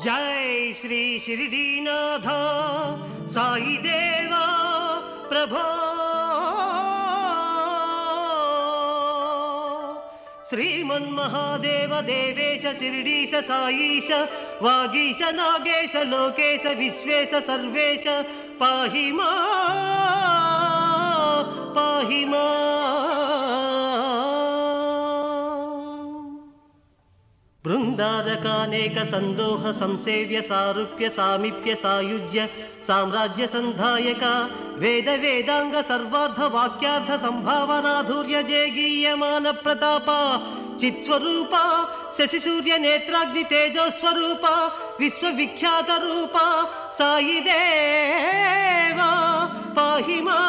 जय श्री शिरडीनाथ साई देवा प्रभो श्रीमन्महादेव देवेश शिरडीश साईश वागीश नागेश लोकेश विश्वेश सर्वेश पाहि मा बृंदारकानेक संदोह संसेव्य सारूप्य सामीप्य सायुज्य साम्राज्य संधायक वेद वेदांग सर्वार्थ वाक्यार्थ संभावनाधुर्य जेगीयमान प्रताप चित्स्वरूप शशिसूर्य नेत्राग्नि तेजो स्वरूप विश्वविख्यात रूप साई देवा पाहि मा।